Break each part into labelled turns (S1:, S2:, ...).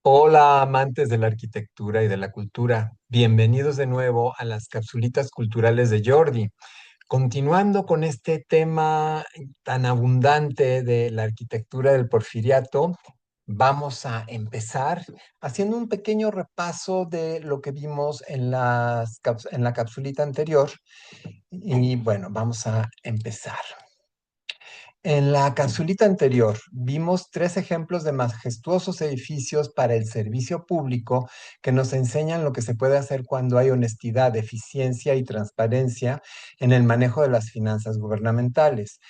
S1: Hola, amantes de la arquitectura y de la cultura. Bienvenidos de nuevo a las capsulitas culturales de Jordi. Continuando con este tema tan abundante de la arquitectura del Porfiriato, vamos a empezar haciendo un pequeño repaso de lo que vimos en la capsulita anterior. Y bueno, vamos a empezar. En la capsulita anterior vimos tres ejemplos de majestuosos edificios para el servicio público que nos enseñan lo que se puede hacer cuando hay honestidad, eficiencia y transparencia en el manejo de las finanzas gubernamentales.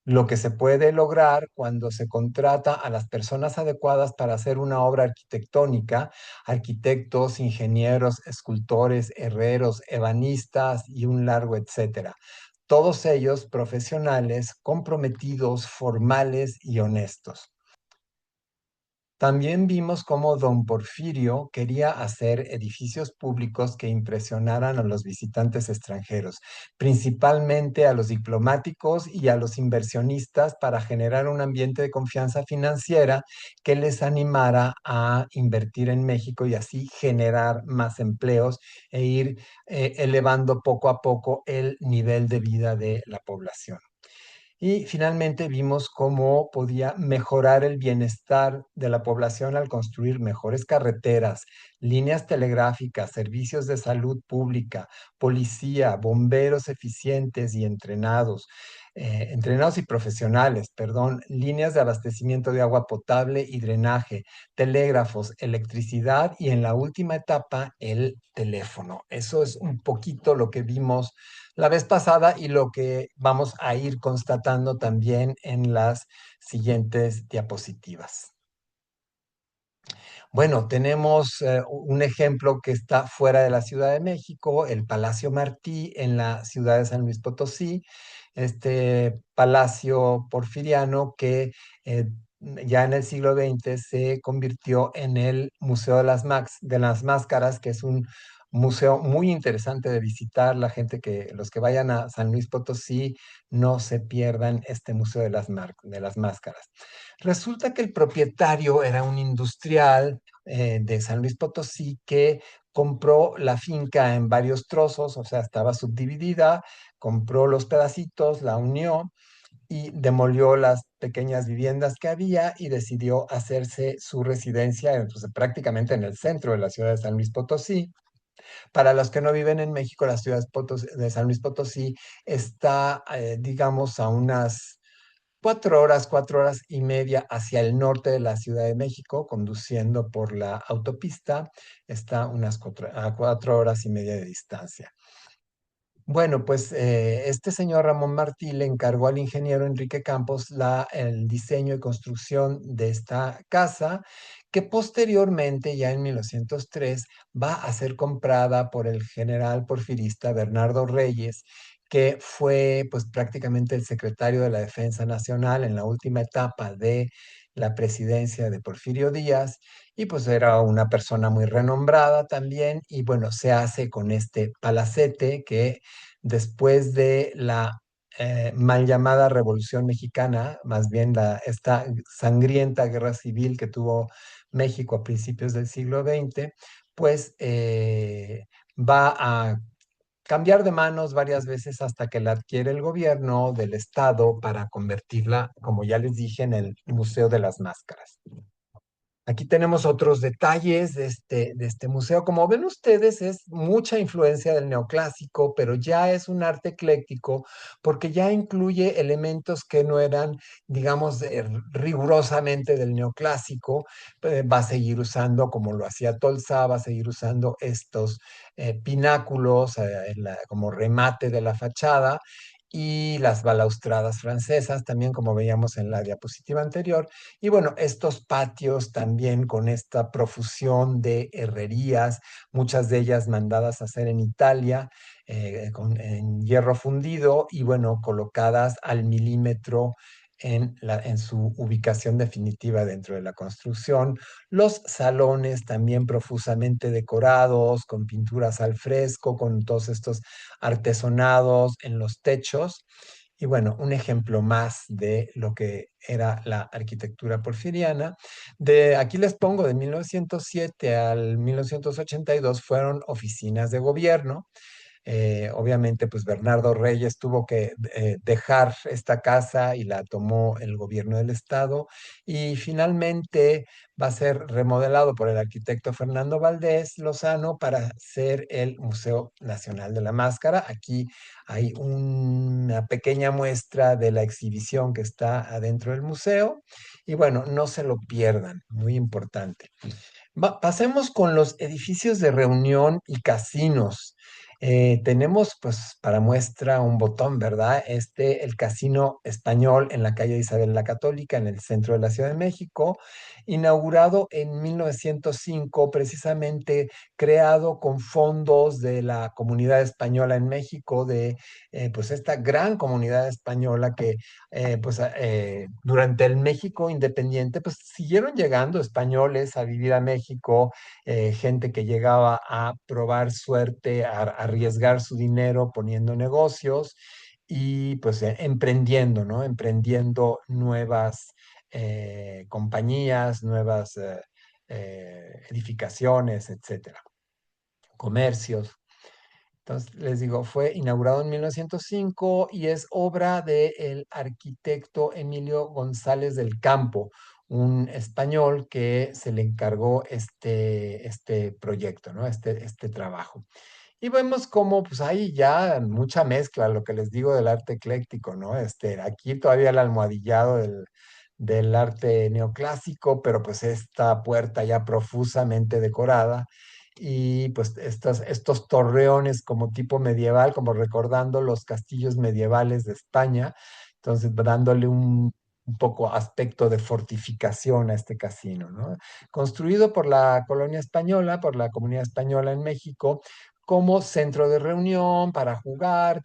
S1: Lo que se puede lograr cuando se contrata a las personas adecuadas para hacer una obra arquitectónica, arquitectos, ingenieros, escultores, herreros, ebanistas y un largo etcétera. Todos ellos profesionales, comprometidos, formales y honestos. También vimos cómo don Porfirio quería hacer edificios públicos que impresionaran a los visitantes extranjeros, principalmente a los diplomáticos y a los inversionistas para generar un ambiente de confianza financiera que les animara a invertir en México y así generar más empleos e ir elevando poco a poco el nivel de vida de la población. Y finalmente vimos cómo podía mejorar el bienestar de la población al construir mejores carreteras, líneas telegráficas, servicios de salud pública, policía, bomberos eficientes y entrenados y profesionales, perdón, líneas de abastecimiento de agua potable y drenaje, telégrafos, electricidad y en la última etapa el teléfono. Eso es un poquito lo que vimos la vez pasada y lo que vamos a ir constatando también en las siguientes diapositivas. Bueno, tenemos un ejemplo que está fuera de la Ciudad de México, el Palacio Martí en la ciudad de San Luis Potosí, este palacio porfiriano que ya en el siglo XX se convirtió en el Museo de las Máscaras, que es un museo muy interesante de visitar. Los que vayan a San Luis Potosí, no se pierdan este Museo de las Máscaras. Resulta que el propietario era un industrial de San Luis Potosí que compró la finca en varios trozos, o sea, estaba subdividida, compró los pedacitos, la unió y demolió las pequeñas viviendas que había y decidió hacerse su residencia, entonces, prácticamente en el centro de la ciudad de San Luis Potosí. Para los que no viven en México, la ciudad de San Luis Potosí está, digamos, a unas 4 horas, 4 horas y media hacia el norte de la Ciudad de México, conduciendo por la autopista, está a 4 horas y media de distancia. Bueno, pues este señor Ramón Martí le encargó al ingeniero Enrique Campos el diseño y construcción de esta casa, que posteriormente, ya en 1903, va a ser comprada por el general porfirista Bernardo Reyes, que fue pues prácticamente el secretario de la Defensa Nacional en la última etapa de la presidencia de Porfirio Díaz, y pues era una persona muy renombrada también, y bueno, se hace con este palacete que después de la mal llamada Revolución Mexicana, más bien esta sangrienta guerra civil que tuvo México a principios del siglo XX, pues va a cambiar de manos varias veces hasta que la adquiere el gobierno del estado para convertirla, como ya les dije, en el Museo de las Máscaras. Aquí tenemos otros detalles de este museo. Como ven ustedes, es mucha influencia del neoclásico, pero ya es un arte ecléctico porque ya incluye elementos que no eran, digamos, rigurosamente del neoclásico. Va a seguir usando, como lo hacía Tolsa, va a seguir usando estos pináculos como remate de la fachada y las balaustradas francesas, también como veíamos en la diapositiva anterior. Y bueno, estos patios también con esta profusión de herrerías, muchas de ellas mandadas a hacer en Italia, en hierro fundido y bueno, colocadas al milímetro en su ubicación definitiva dentro de la construcción. Los salones también profusamente decorados, con pinturas al fresco, con todos estos artesonados en los techos. Y bueno, un ejemplo más de lo que era la arquitectura porfiriana. De aquí les pongo de 1907 al 1982 fueron oficinas de gobierno. Obviamente, pues Bernardo Reyes tuvo que dejar esta casa y la tomó el gobierno del estado y finalmente va a ser remodelado por el arquitecto Fernando Valdés Lozano para ser el Museo Nacional de la Máscara. Aquí hay una pequeña muestra de la exhibición que está adentro del museo y bueno, no se lo pierdan, muy importante. Pasemos con los edificios de reunión y casinos. Tenemos pues para muestra un botón, ¿verdad? El Casino Español en la calle Isabel la Católica, en el centro de la Ciudad de México, inaugurado en 1905, precisamente creado con fondos de la comunidad española en México, de pues esta gran comunidad española que durante el México independiente, pues siguieron llegando españoles a vivir a México, gente que llegaba a probar suerte, a arriesgar su dinero poniendo negocios y pues emprendiendo, ¿no? Emprendiendo nuevas compañías, nuevas edificaciones, etcétera, comercios. Entonces, les digo, fue inaugurado en 1905 y es obra del arquitecto Emilio González del Campo, un español que se le encargó este proyecto, ¿no? Este trabajo. Y vemos como pues hay ya mucha mezcla, lo que les digo del arte ecléctico, ¿no? Aquí todavía el almohadillado del arte neoclásico, pero pues esta puerta ya profusamente decorada y pues estos torreones como tipo medieval, como recordando los castillos medievales de España, entonces dándole un poco aspecto de fortificación a este casino, ¿no? Construido por la colonia española, por la comunidad española en México, como centro de reunión para jugar,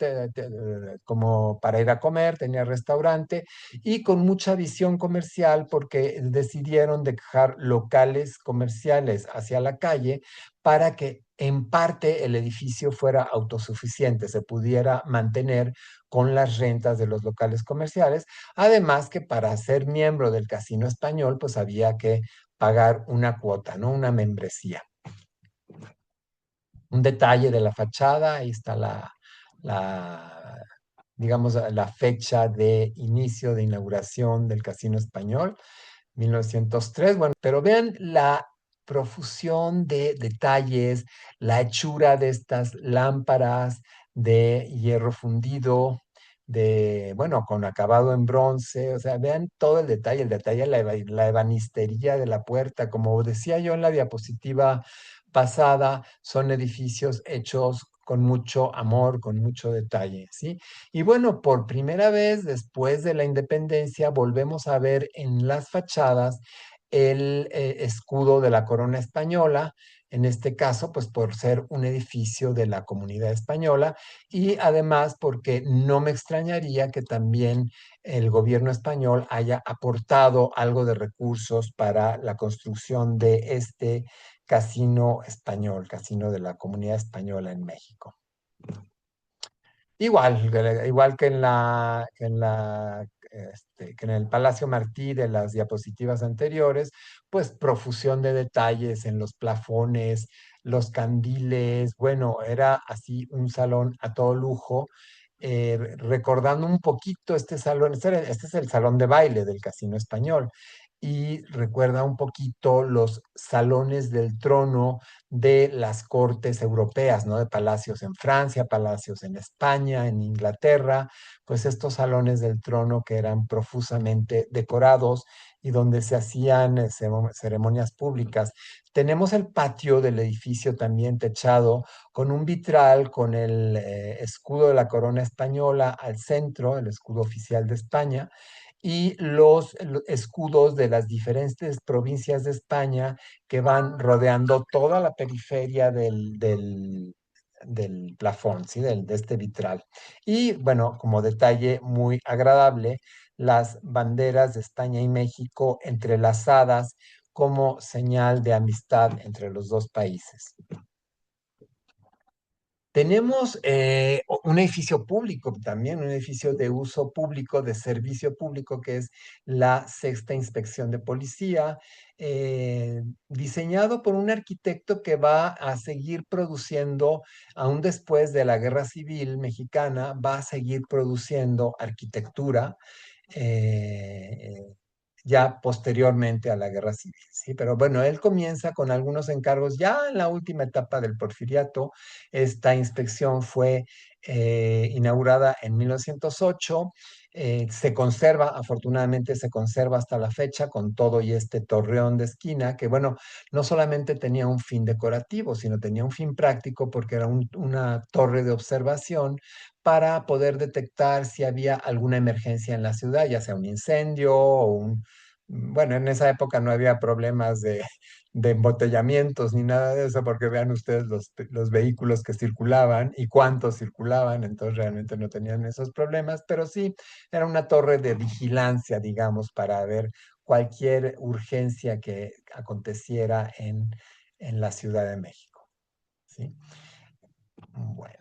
S1: como para ir a comer, tenía restaurante y con mucha visión comercial porque decidieron dejar locales comerciales hacia la calle para que en parte el edificio fuera autosuficiente, se pudiera mantener con las rentas de los locales comerciales. Además que para ser miembro del Casino Español, pues había que pagar una cuota, ¿no? Una membresía. Un detalle de la fachada, ahí está digamos, la fecha de inicio de inauguración del Casino Español, 1903. Bueno, pero vean la profusión de detalles, la hechura de estas lámparas de hierro fundido, bueno, con acabado en bronce, o sea, vean todo el detalle, la ebanistería de la puerta, como decía yo en la diapositiva pasada, son edificios hechos con mucho amor, con mucho detalle, ¿sí? Y bueno, por primera vez después de la independencia volvemos a ver en las fachadas el escudo de la corona española, en este caso, pues por ser un edificio de la comunidad española y además porque no me extrañaría que también el gobierno español haya aportado algo de recursos para la construcción de este casino español, casino de la comunidad española en México. Igual que en el Palacio Martí de las diapositivas anteriores, pues profusión de detalles en los plafones, los candiles, bueno, era así un salón a todo lujo. Recordando un poquito este salón, este es el salón de baile del Casino Español y recuerda un poquito los salones del trono de las cortes europeas, ¿no? De palacios en Francia, palacios en España, en Inglaterra, pues estos salones del trono que eran profusamente decorados y donde se hacían ceremonias públicas. Tenemos el patio del edificio también techado con un vitral con el escudo de la corona española al centro, el escudo oficial de España, y los escudos de las diferentes provincias de España que van rodeando toda la periferia del plafón, ¿sí? De este vitral. Y bueno, como detalle muy agradable, las banderas de España y México entrelazadas como señal de amistad entre los dos países. Tenemos un edificio público también, un edificio de uso público, de servicio público, que es la Sexta Inspección de Policía, diseñado por un arquitecto que va a seguir produciendo, aún después de la Guerra Civil Mexicana, va a seguir produciendo arquitectura. eh, ya posteriormente a la Guerra Civil, ¿sí? Pero bueno, él comienza con algunos encargos ya en la última etapa del Porfiriato. Esta inspección fue inaugurada en 1908. Se conserva, afortunadamente se conserva hasta la fecha con todo y este torreón de esquina, que bueno, no solamente tenía un fin decorativo, sino tenía un fin práctico porque era una torre de observación para poder detectar si había alguna emergencia en la ciudad, ya sea un incendio o bueno, en esa época no había problemas de embotellamientos ni nada de eso, porque vean ustedes los vehículos que circulaban y cuántos circulaban, entonces realmente no tenían esos problemas, pero sí era una torre de vigilancia, digamos, para ver cualquier urgencia que aconteciera en la Ciudad de México, ¿sí? Bueno.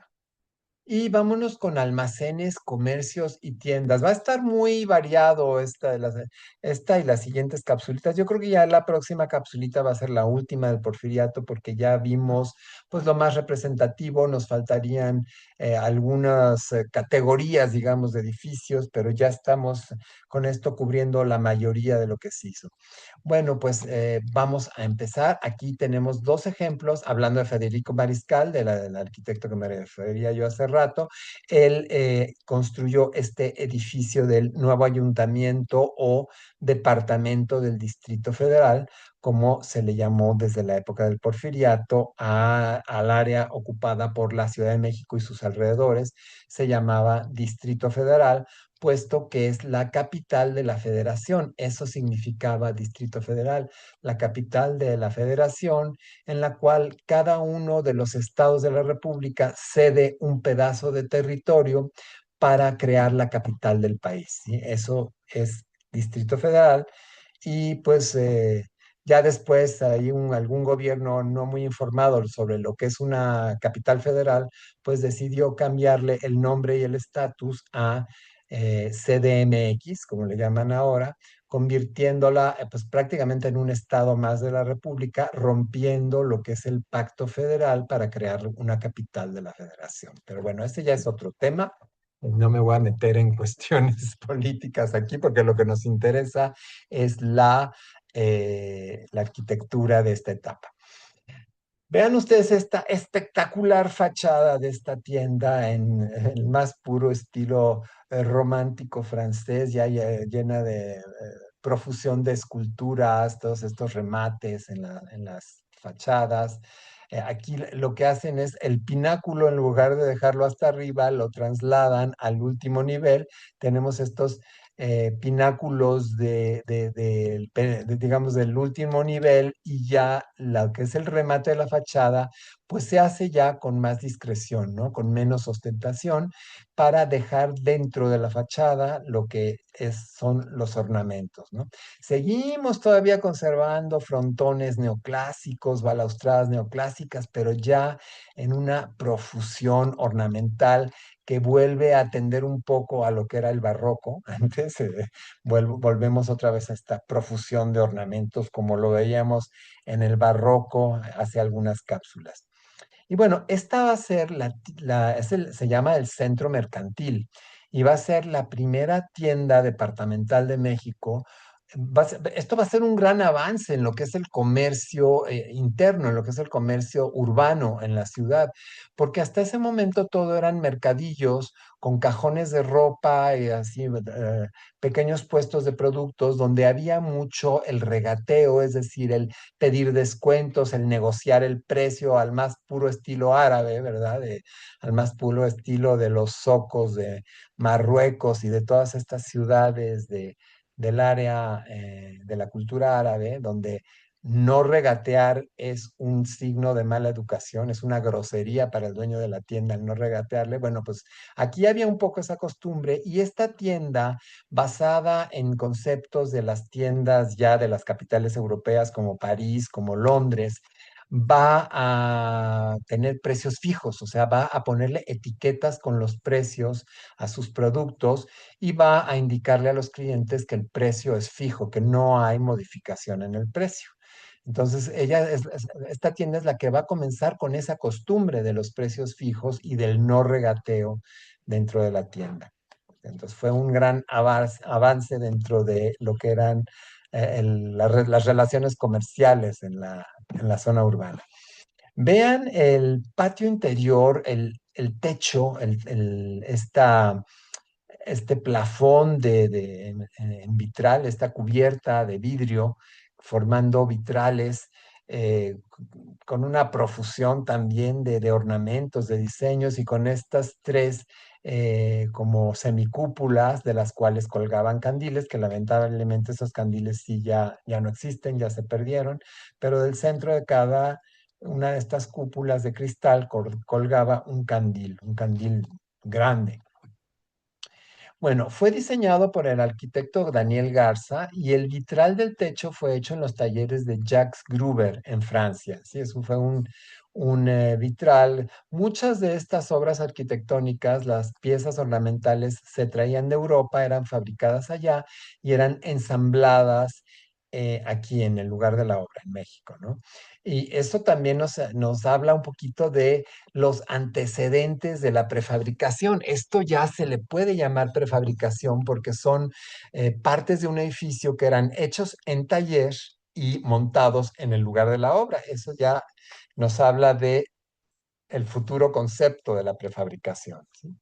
S1: Y vámonos con almacenes, comercios y tiendas. Va a estar muy variado esta y las siguientes capsulitas. Yo creo que ya la próxima capsulita va a ser la última del Porfiriato porque ya vimos pues lo más representativo. Nos faltarían algunas categorías, digamos, de edificios, pero ya estamos con esto cubriendo la mayoría de lo que se hizo. Bueno, pues vamos a empezar. Aquí tenemos dos ejemplos, hablando de Federico Mariscal, del arquitecto que me refería yo hace rato. Él construyó este edificio del nuevo ayuntamiento o departamento del Distrito Federal, como se le llamó desde la época del Porfiriato al área ocupada por la Ciudad de México y sus alrededores. Se llamaba Distrito Federal, puesto que es la capital de la federación. Eso significaba Distrito Federal, la capital de la federación, en la cual cada uno de los estados de la República cede un pedazo de territorio para crear la capital del país, ¿sí? Eso es Distrito Federal. Y pues ya después hay algún gobierno no muy informado sobre lo que es una capital federal, pues decidió cambiarle el nombre y el estatus a CDMX, como le llaman ahora, convirtiéndola pues prácticamente en un estado más de la República, rompiendo lo que es el pacto federal para crear una capital de la federación. Pero bueno, ese ya es otro tema. No me voy a meter en cuestiones políticas aquí porque lo que nos interesa es la arquitectura de esta etapa. Vean ustedes esta espectacular fachada de esta tienda en el más puro estilo romántico francés, llena de profusión de esculturas, todos estos remates en las fachadas. Aquí lo que hacen es el pináculo, en lugar de dejarlo hasta arriba, lo trasladan al último nivel. Tenemos estos pináculos digamos, del último nivel, y ya lo que es el remate de la fachada, pues se hace ya con más discreción, ¿no? Con menos ostentación, para dejar dentro de la fachada lo que son los ornamentos, ¿no? Seguimos todavía conservando frontones neoclásicos, balaustradas neoclásicas, pero ya en una profusión ornamental que vuelve a atender un poco a lo que era el barroco. Antes volvemos otra vez a esta profusión de ornamentos como lo veíamos en el barroco hace algunas cápsulas. Y bueno, esta va a ser se llama el Centro Mercantil y va a ser la primera tienda departamental de México. Esto va a ser un gran avance en lo que es el comercio interno, en lo que es el comercio urbano en la ciudad, porque hasta ese momento todo eran mercadillos con cajones de ropa y así, pequeños puestos de productos donde había mucho el regateo, es decir, el pedir descuentos, el negociar el precio al más puro estilo árabe, ¿verdad? Al más puro estilo de los zocos de Marruecos y de todas estas ciudades del área de la cultura árabe, donde no regatear es un signo de mala educación, es una grosería para el dueño de la tienda el no regatearle. Bueno, pues aquí había un poco esa costumbre, y esta tienda, basada en conceptos de las tiendas ya de las capitales europeas como París, como Londres, va a tener precios fijos, o sea, va a ponerle etiquetas con los precios a sus productos y va a indicarle a los clientes que el precio es fijo, que no hay modificación en el precio. Entonces, esta tienda es la que va a comenzar con esa costumbre de los precios fijos y del no regateo dentro de la tienda. Entonces, fue un gran avance dentro de lo que eran las relaciones comerciales en la zona urbana. Vean el patio interior, el techo, este plafón en vitral, esta cubierta de vidrio formando vitrales con una profusión también de ornamentos, de diseños y con estas tres como semicúpulas de las cuales colgaban candiles, que lamentablemente esos candiles sí ya no existen, ya se perdieron, pero del centro de cada una de estas cúpulas de cristal colgaba un candil grande. Bueno, fue diseñado por el arquitecto Daniel Garza y el vitral del techo fue hecho en los talleres de Jacques Gruber en Francia. Sí, eso fue un vitral. Muchas de estas obras arquitectónicas, las piezas ornamentales, se traían de Europa, eran fabricadas allá y eran ensambladas aquí en el lugar de la obra, en México, ¿no? Y eso también nos habla un poquito de los antecedentes de la prefabricación. Esto ya se le puede llamar prefabricación porque son partes de un edificio que eran hechos en taller y montados en el lugar de la obra. Eso ya nos habla de el futuro concepto de la prefabricación, ¿sí?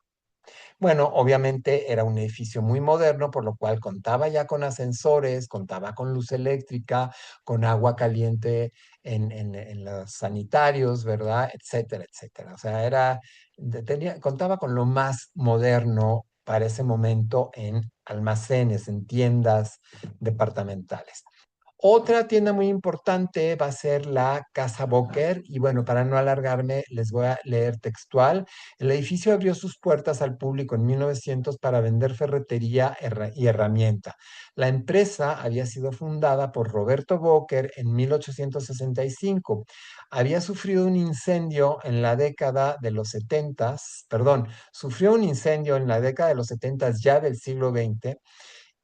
S1: Bueno, obviamente era un edificio muy moderno, por lo cual contaba ya con ascensores, contaba con luz eléctrica, con agua caliente en los sanitarios, ¿verdad? Etcétera, etcétera. O sea, contaba con lo más moderno para ese momento en almacenes, en tiendas departamentales. Otra tienda muy importante va a ser la Casa Boker y bueno, para no alargarme, les voy a leer textual. El edificio abrió sus puertas al público en 1900 para vender ferretería y herramienta. La empresa había sido fundada por Roberto Boker en 1865. Había sufrido un incendio en la década de los 70, perdón, sufrió un incendio en la década de los 70 ya del siglo XX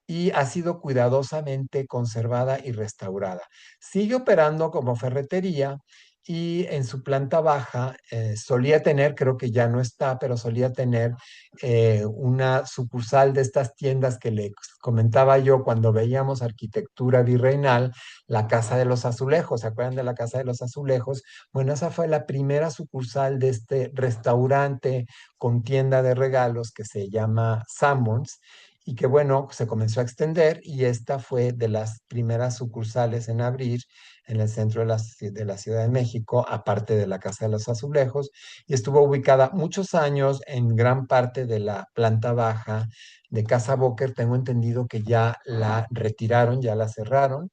S1: y ha sido cuidadosamente conservada y restaurada. Sigue operando como ferretería y en su planta baja solía tener, creo que ya no está, pero solía tener una sucursal de estas tiendas que les comentaba yo cuando veíamos arquitectura virreinal, la Casa de los Azulejos. ¿Se acuerdan de la Casa de los Azulejos? Bueno, esa fue la primera sucursal de este restaurante con tienda de regalos que se llama Sanborns y que bueno, se comenzó a extender y esta fue de las primeras sucursales en abrir en el centro de la Ciudad de México, aparte de la Casa de los Azulejos, y estuvo ubicada muchos años en gran parte de la planta baja de Casa Boker. Tengo entendido que ya la retiraron, ya la cerraron,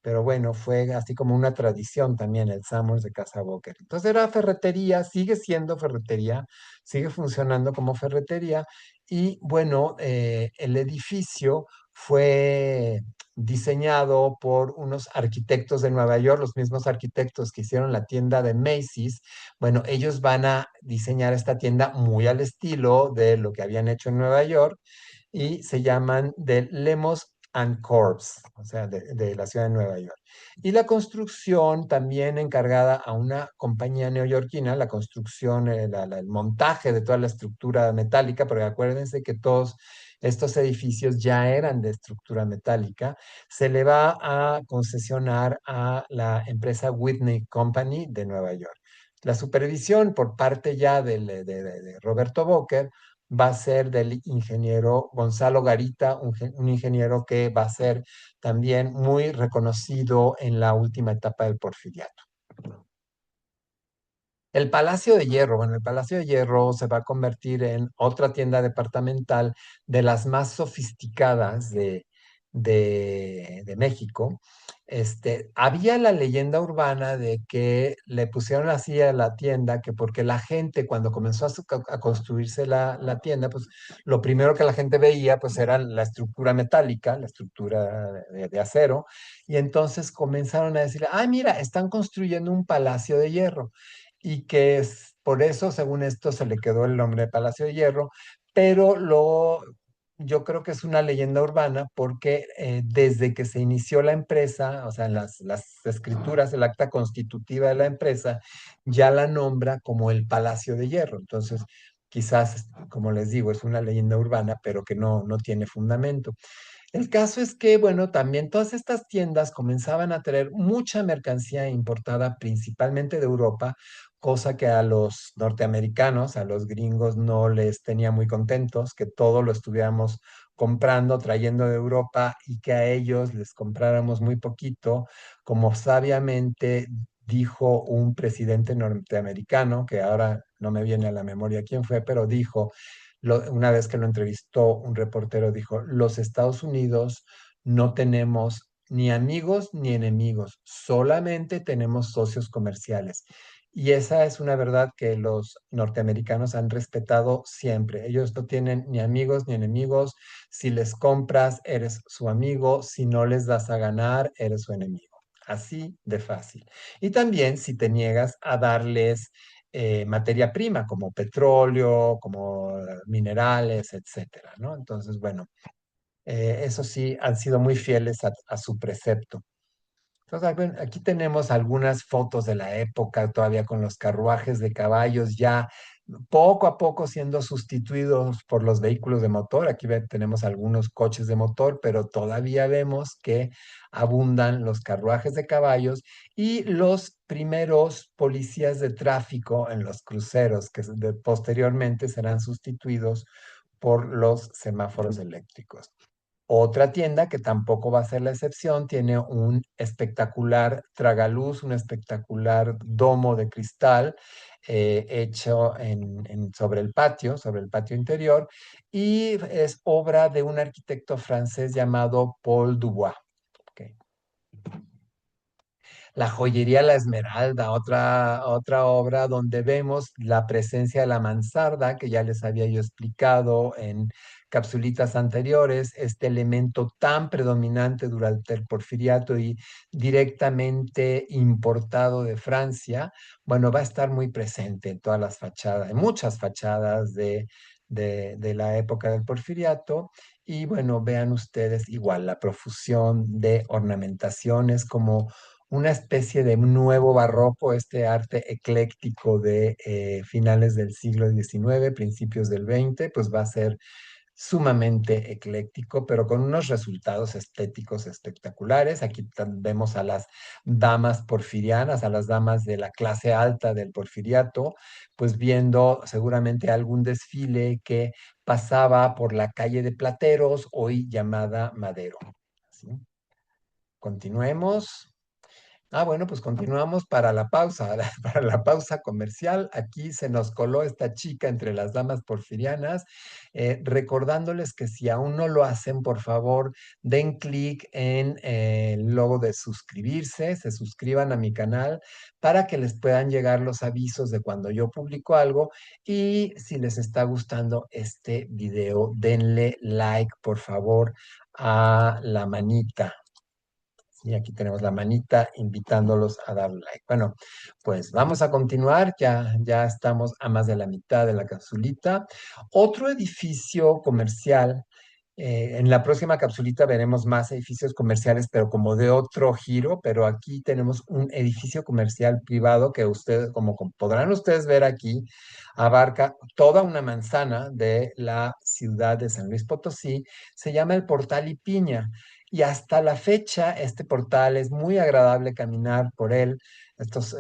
S1: pero bueno, fue así como una tradición también el Summers de Casa Boker. Entonces era ferretería, sigue siendo ferretería, sigue funcionando como ferretería y bueno, el edificio fue diseñado por unos arquitectos de Nueva York, los mismos arquitectos que hicieron la tienda de Macy's. Bueno, ellos van a diseñar esta tienda muy al estilo de lo que habían hecho en Nueva York y se llaman de Lemos and Corps, o sea, de la ciudad de Nueva York. Y la construcción también encargada a una compañía neoyorquina, la construcción, el montaje de toda la estructura metálica, porque acuérdense que todos estos edificios ya eran de estructura metálica, se le va a concesionar a la empresa Whitney Company de Nueva York. La supervisión por parte ya de Roberto Boker va a ser del ingeniero Gonzalo Garita, un ingeniero que va a ser también muy reconocido en la última etapa del Porfiriato. El Palacio de Hierro, bueno, el Palacio de Hierro se va a convertir en otra tienda departamental de las más sofisticadas de México había la leyenda urbana de que le pusieron así a la tienda, que porque la gente cuando comenzó a construirse la tienda, pues lo primero que la gente veía pues era la estructura metálica, la estructura de acero, y entonces comenzaron a decir, ah, mira, están construyendo un palacio de hierro, y que por eso, según esto, se le quedó el nombre de Palacio de Hierro, pero yo creo que es una leyenda urbana porque desde que se inició la empresa, o sea, las escrituras, el acta constitutiva de la empresa, ya la nombra como el Palacio de Hierro. Entonces, quizás, como les digo, es una leyenda urbana, pero que no tiene fundamento. El caso es que, bueno, también todas estas tiendas comenzaban a traer mucha mercancía importada principalmente de Europa, cosa que a los norteamericanos, a los gringos, no les tenía muy contentos, que todo lo estuviéramos comprando, trayendo de Europa y que a ellos les compráramos muy poquito, como sabiamente dijo un presidente norteamericano, que ahora no me viene a la memoria quién fue, pero dijo una vez que lo entrevistó un reportero, dijo, los Estados Unidos no tenemos ni amigos ni enemigos, solamente tenemos socios comerciales. Y esa es una verdad que los norteamericanos han respetado siempre. Ellos no tienen ni amigos ni enemigos. Si les compras, eres su amigo. Si no les das a ganar, eres su enemigo. Así de fácil. Y también si te niegas a darles materia prima, como petróleo, como minerales, etcétera, ¿no? Entonces, bueno, eso sí, han sido muy fieles a su precepto. Entonces, bueno, aquí tenemos algunas fotos de la época, todavía con los carruajes de caballos ya poco a poco siendo sustituidos por los vehículos de motor. Aquí tenemos algunos coches de motor, pero todavía vemos que abundan los carruajes de caballos y los primeros policías de tráfico en los cruceros, que posteriormente serán sustituidos por los semáforos eléctricos. Otra tienda que tampoco va a ser la excepción, tiene un espectacular tragaluz, un espectacular domo de cristal hecho sobre el patio interior, y es obra de un arquitecto francés llamado Paul Dubois. Ok. La joyería La Esmeralda, otra obra donde vemos la presencia de la mansarda, que ya les había yo explicado en capsulitas anteriores, este elemento tan predominante durante el Porfiriato y directamente importado de Francia, bueno, va a estar muy presente en todas las fachadas, en muchas fachadas de la época del Porfiriato. Y bueno, vean ustedes igual la profusión de ornamentaciones como una especie de nuevo barroco, este arte ecléctico de finales del siglo XIX, principios del XX, pues va a ser sumamente ecléctico, pero con unos resultados estéticos espectaculares. Aquí vemos a las damas porfirianas, a las damas de la clase alta del porfiriato, pues viendo seguramente algún desfile que pasaba por la calle de Plateros, hoy llamada Madero. ¿Sí? Continuemos. Ah, bueno, pues continuamos para la pausa, para la pausa comercial. Aquí se nos coló esta chica entre las damas porfirianas, recordándoles que si aún no lo hacen, por favor, den clic en el logo de suscribirse, se suscriban a mi canal para que les puedan llegar los avisos de cuando yo publico algo. Y si les está gustando este video, denle like, por favor, a la manita. Y aquí tenemos la manita invitándolos a dar like. Bueno, pues vamos a continuar. Ya estamos a más de la mitad de la capsulita. Otro edificio comercial. En la próxima capsulita veremos más edificios comerciales, pero como de otro giro. Pero aquí tenemos un edificio comercial privado que ustedes, como podrán ustedes ver aquí, abarca toda una manzana de la ciudad de San Luis Potosí. Se llama el Portal Ipiña. Y hasta la fecha, este portal es muy agradable caminar por él. Estos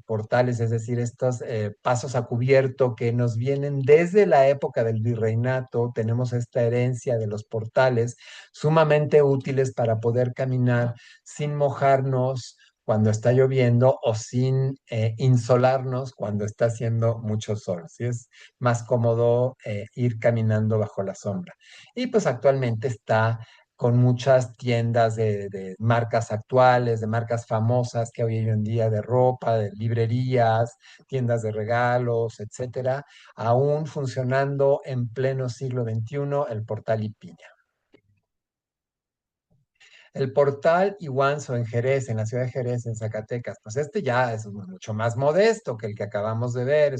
S1: portales, es decir, estos pasos a cubierto que nos vienen desde la época del virreinato. Tenemos esta herencia de los portales sumamente útiles para poder caminar sin mojarnos cuando está lloviendo o sin insolarnos cuando está haciendo mucho sol. ¿Sí? Es más cómodo ir caminando bajo la sombra. Y pues actualmente está con muchas tiendas de marcas actuales, de marcas famosas que hay hoy en día de ropa, de librerías, tiendas de regalos, etcétera, aún funcionando en pleno siglo XXI, el Portal Ipiña. El portal Iguanzo en Jerez, en la ciudad de Jerez, en Zacatecas, pues este ya es mucho más modesto que el que acabamos de ver,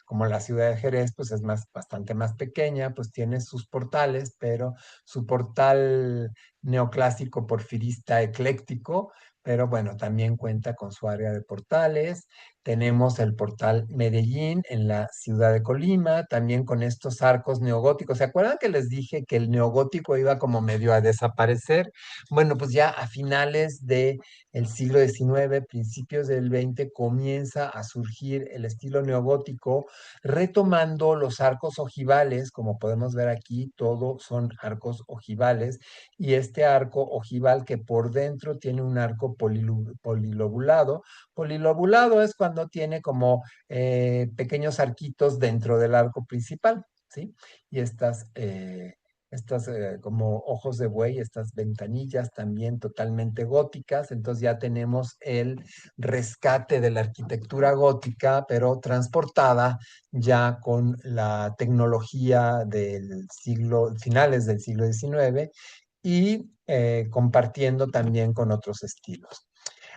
S1: como la ciudad de Jerez, pues es bastante más pequeña, pues tiene sus portales, pero su portal neoclásico porfirista ecléctico, pero bueno, también cuenta con su área de portales. Tenemos el portal Medellín en la ciudad de Colima, también con estos arcos neogóticos. ¿Se acuerdan que les dije que el neogótico iba como medio a desaparecer? Bueno, pues ya a finales del siglo XIX, principios del XX, comienza a surgir el estilo neogótico, retomando los arcos ojivales, como podemos ver aquí, todo son arcos ojivales, y este arco ojival que por dentro tiene un arco polilobulado. Polilobulado es cuando tiene como pequeños arquitos dentro del arco principal, ¿sí? Y estas como ojos de buey, estas ventanillas también totalmente góticas. Entonces ya tenemos el rescate de la arquitectura gótica, pero transportada ya con la tecnología del siglo, finales del siglo XIX y compartiendo también con otros estilos.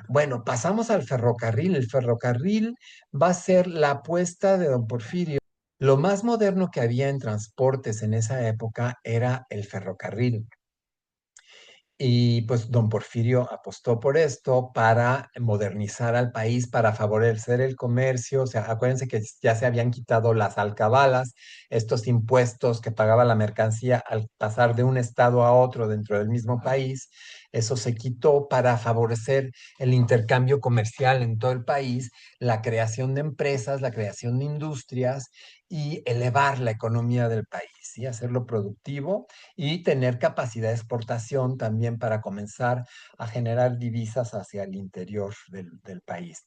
S1: Bueno, pasamos al ferrocarril. El ferrocarril va a ser la apuesta de don Porfirio. Lo más moderno que había en transportes en esa época era el ferrocarril. Y pues don Porfirio apostó por esto para modernizar al país, para favorecer el comercio. O sea, acuérdense que ya se habían quitado las alcabalas, estos impuestos que pagaba la mercancía al pasar de un estado a otro dentro del mismo país. Eso se quitó para favorecer el intercambio comercial en todo el país, la creación de empresas, la creación de industrias y elevar la economía del país, ¿sí? Hacerlo productivo y tener capacidad de exportación también para comenzar a generar divisas hacia el interior del país.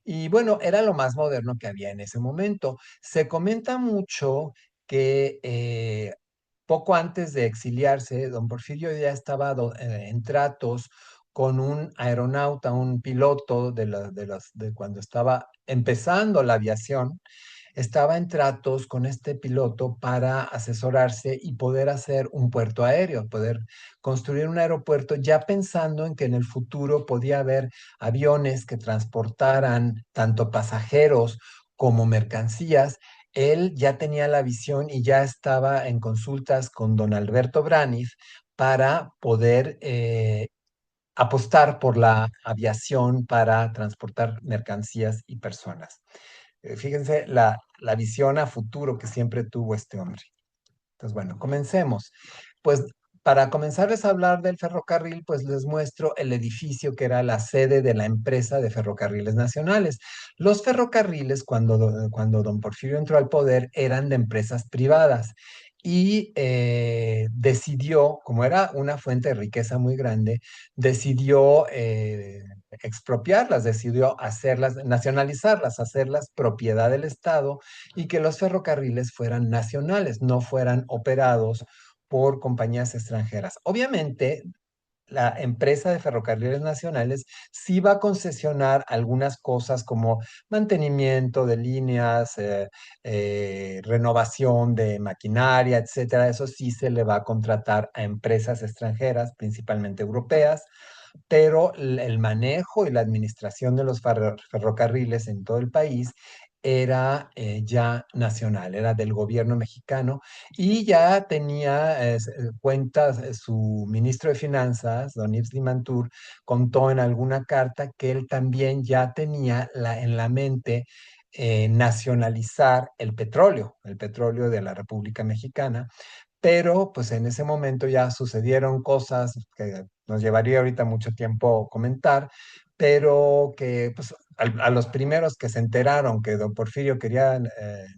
S1: Y bueno, era lo más moderno que había en ese momento. Se comenta mucho que poco antes de exiliarse, don Porfirio ya estaba en tratos con un aeronauta, un piloto de cuando estaba empezando la aviación, estaba en tratos con este piloto para asesorarse y poder hacer un puerto aéreo, poder construir un aeropuerto, ya pensando en que en el futuro podía haber aviones que transportaran tanto pasajeros como mercancías. Él ya tenía la visión y ya estaba en consultas con don Alberto Braniff para poder apostar por la aviación para transportar mercancías y personas. Fíjense la visión a futuro que siempre tuvo este hombre. Entonces, bueno, comencemos. Pues para comenzarles a hablar del ferrocarril, pues les muestro el edificio que era la sede de la empresa de Ferrocarriles Nacionales. Los ferrocarriles, cuando don Porfirio entró al poder, eran de empresas privadas y decidió, como era una fuente de riqueza muy grande, decidió expropiarlas, decidió hacerlas, nacionalizarlas, hacerlas propiedad del Estado y que los ferrocarriles fueran nacionales, no fueran operados por compañías extranjeras. Obviamente, la empresa de ferrocarriles nacionales sí va a concesionar algunas cosas como mantenimiento de líneas, renovación de maquinaria, etcétera. Eso sí se le va a contratar a empresas extranjeras, principalmente europeas, pero el manejo y la administración de los ferrocarriles en todo el país era ya nacional, era del gobierno mexicano y ya tenía cuentas, su ministro de Finanzas, don Yves Limantour, contó en alguna carta que él también ya tenía en la mente nacionalizar el petróleo de la República Mexicana, pero pues en ese momento ya sucedieron cosas que nos llevaría ahorita mucho tiempo comentar, pero que pues a los primeros que se enteraron que don Porfirio quería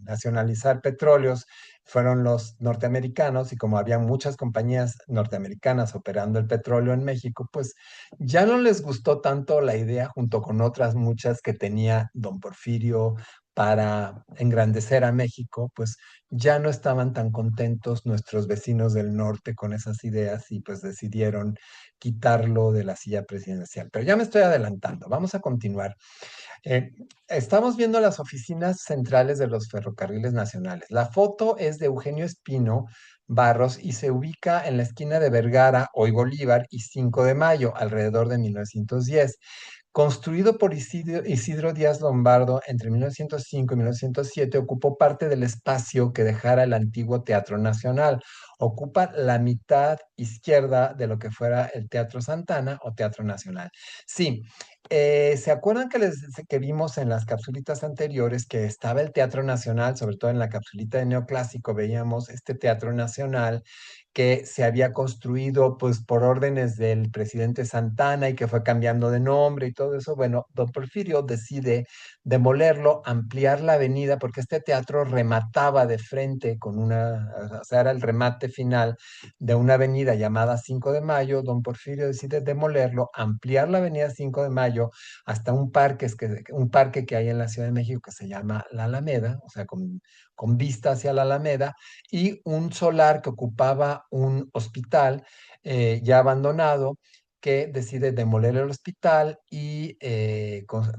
S1: nacionalizar petróleos fueron los norteamericanos y como había muchas compañías norteamericanas operando el petróleo en México, pues ya no les gustó tanto la idea junto con otras muchas que tenía don Porfirio para engrandecer a México, pues ya no estaban tan contentos nuestros vecinos del norte con esas ideas y pues decidieron quitarlo de la silla presidencial. Pero ya me estoy adelantando, vamos a continuar. Eh, Estamos viendo las oficinas centrales de los ferrocarriles nacionales. La foto es de Eugenio Espino Barros y se ubica en la esquina de Vergara, hoy Bolívar, y 5 de Mayo, alrededor de 1910. Construido por Isidro Díaz Lombardo entre 1905 y 1907, ocupó parte del espacio que dejara el antiguo Teatro Nacional. Ocupa la mitad izquierda de lo que fuera el Teatro Santana o Teatro Nacional. Sí, ¿se acuerdan que vimos en las capsulitas anteriores que estaba el Teatro Nacional, sobre todo en la capsulita de Neoclásico, veíamos este Teatro Nacional que se había construido pues por órdenes del presidente Santana y que fue cambiando de nombre y todo eso? Bueno, don Porfirio decide demolerlo, ampliar la avenida, porque este teatro remataba de frente con una, o sea, era el remate final de una avenida llamada 5 de Mayo. Don Porfirio decide demolerlo, ampliar la avenida 5 de Mayo hasta un parque que hay en la Ciudad de México que se llama La Alameda, o sea, con vista hacia la Alameda, y un solar que ocupaba un hospital ya abandonado, que decide demoler el hospital y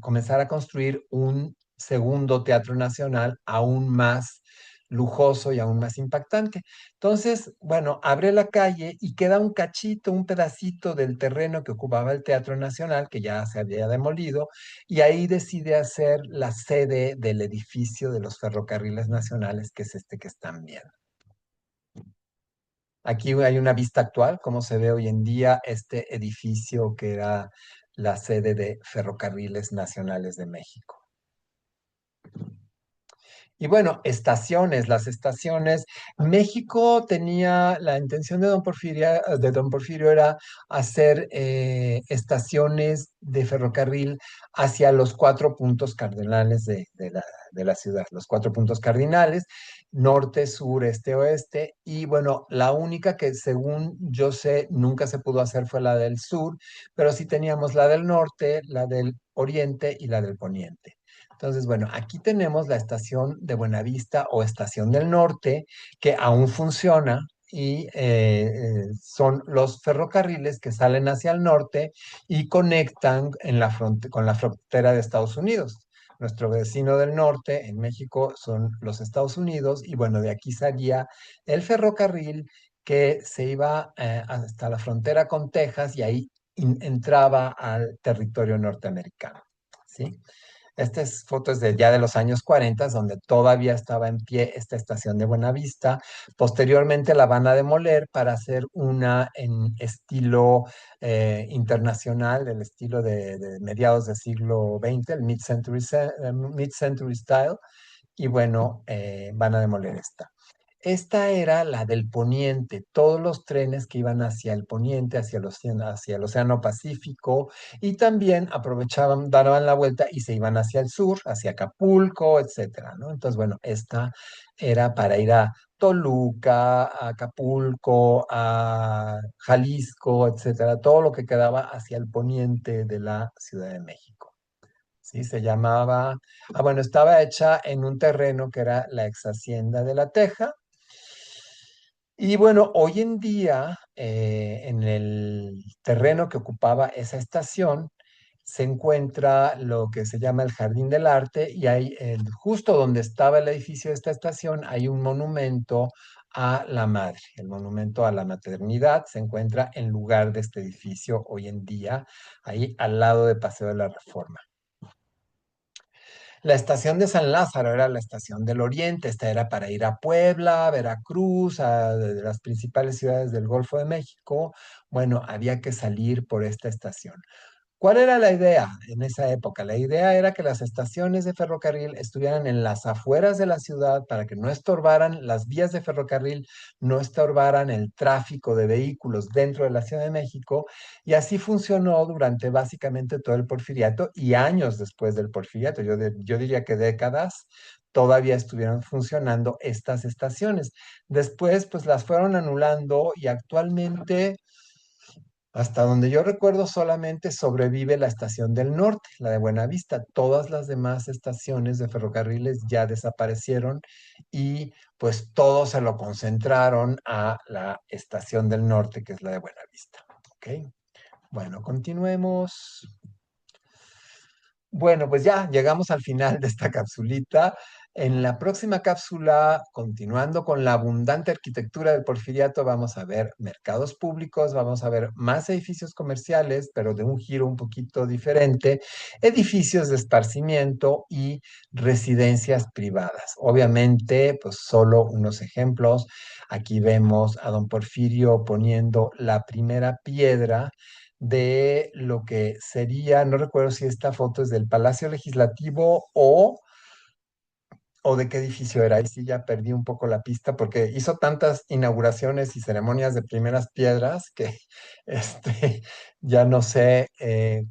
S1: comenzar a construir un segundo Teatro Nacional aún más lujoso y aún más impactante. Entonces, bueno, abre la calle y queda un cachito, un pedacito del terreno que ocupaba el Teatro Nacional, que ya se había demolido, y ahí decide hacer la sede del edificio de los ferrocarriles nacionales, que es este que están viendo. Aquí hay una vista actual, cómo se ve hoy en día este edificio que era la sede de Ferrocarriles Nacionales de México. Y bueno, estaciones, las estaciones. México tenía la intención de don Porfirio era hacer estaciones de ferrocarril hacia los cuatro puntos cardinales de la ciudad, los cuatro puntos cardinales, norte, sur, este, oeste. Y bueno, la única que según yo sé nunca se pudo hacer fue la del sur, pero sí teníamos la del norte, la del oriente y la del poniente. Entonces, bueno, aquí tenemos la estación de Buenavista o estación del norte, que aún funciona y son los ferrocarriles que salen hacia el norte y conectan con la frontera de Estados Unidos. Nuestro vecino del norte en México son los Estados Unidos y bueno, de aquí salía el ferrocarril que se iba hasta la frontera con Texas y ahí entraba al territorio norteamericano. ¿Sí? Estas fotos de ya de los años 40, donde todavía estaba en pie esta estación de Buenavista. Posteriormente la van a demoler para hacer una en estilo internacional, del estilo de mediados del siglo XX, el mid-century style. Y bueno, van a demoler esta. Esta era la del poniente, todos los trenes que iban hacia el poniente, hacia el Océano Pacífico, y también aprovechaban, daban la vuelta y se iban hacia el sur, hacia Acapulco, etcétera, ¿no? Entonces, bueno, esta era para ir a Toluca, a Acapulco, a Jalisco, etcétera, todo lo que quedaba hacia el poniente de la Ciudad de México. Sí, se llamaba, bueno, estaba hecha en un terreno que era la ex hacienda de La Teja, y bueno, hoy en día, en el terreno que ocupaba esa estación, se encuentra lo que se llama el Jardín del Arte y hay, justo donde estaba el edificio de esta estación, hay un monumento a la madre. El monumento a la maternidad se encuentra en lugar de este edificio hoy en día, ahí al lado de Paseo de la Reforma. La estación de San Lázaro era la estación del Oriente. Esta era para ir a Puebla, Veracruz, de las principales ciudades del Golfo de México. Bueno, había que salir por esta estación. ¿Cuál era la idea en esa época? La idea era que las estaciones de ferrocarril estuvieran en las afueras de la ciudad para que no estorbaran las vías de ferrocarril, no estorbaran el tráfico de vehículos dentro de la Ciudad de México, y así funcionó durante básicamente todo el porfiriato y años después del porfiriato. Yo diría que décadas todavía estuvieron funcionando estas estaciones. Después, pues las fueron anulando y actualmente Hasta donde yo recuerdo, solamente sobrevive la estación del norte, la de Buenavista. Todas las demás estaciones de ferrocarriles ya desaparecieron y pues todo se lo concentraron a la estación del norte, que es la de Buenavista. ¿Ok? Bueno, continuemos. Bueno, pues ya llegamos al final de esta capsulita. En la próxima cápsula, continuando con la abundante arquitectura del Porfiriato, vamos a ver mercados públicos, vamos a ver más edificios comerciales, pero de un giro un poquito diferente, edificios de esparcimiento y residencias privadas. Obviamente, pues solo unos ejemplos. Aquí vemos a don Porfirio poniendo la primera piedra de lo que sería, no recuerdo si esta foto es del Palacio Legislativo o de qué edificio era. Ahí sí ya perdí un poco la pista porque hizo tantas inauguraciones y ceremonias de primeras piedras que ya no sé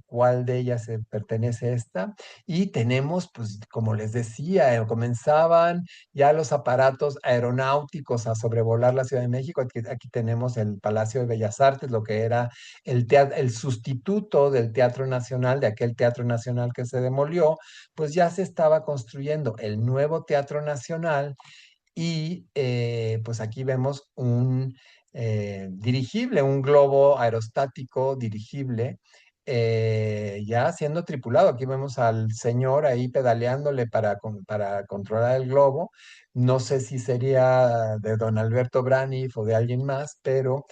S1: cuál de ellas se pertenece a esta. Y tenemos, pues, como les decía, comenzaban ya los aparatos aeronáuticos a sobrevolar la Ciudad de México. Aquí tenemos el Palacio de Bellas Artes, lo que era el sustituto del Teatro Nacional, de aquel Teatro Nacional que se demolió, pues ya se estaba construyendo el nuevo Teatro Nacional y pues aquí vemos un dirigible, un globo aerostático dirigible, ya siendo tripulado. Aquí vemos al señor ahí pedaleándole para controlar el globo. No sé si sería de don Alberto Braniff o de alguien más, pero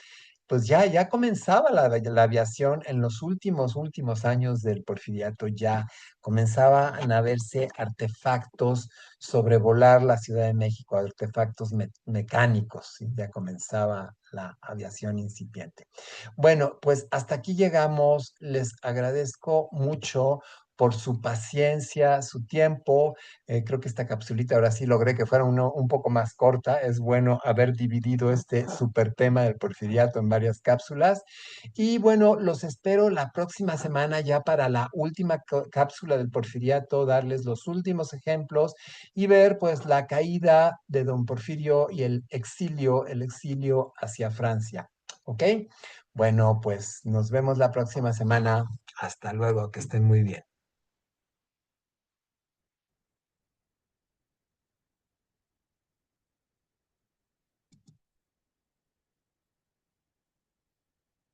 S1: pues ya comenzaba la aviación en los últimos años del Porfiriato, ya comenzaban a verse artefactos sobrevolar la Ciudad de México, artefactos mecánicos, ¿sí? Ya comenzaba la aviación incipiente. Bueno, pues hasta aquí llegamos. Les agradezco mucho por su paciencia, su tiempo. Creo que esta capsulita ahora sí logré que fuera un poco más corta. Es bueno haber dividido este super tema del porfiriato en varias cápsulas. Y bueno, los espero la próxima semana ya para la última cápsula del porfiriato, darles los últimos ejemplos y ver pues la caída de don Porfirio y el exilio hacia Francia. ¿Ok? Bueno, pues nos vemos la próxima semana. Hasta luego, que estén muy bien.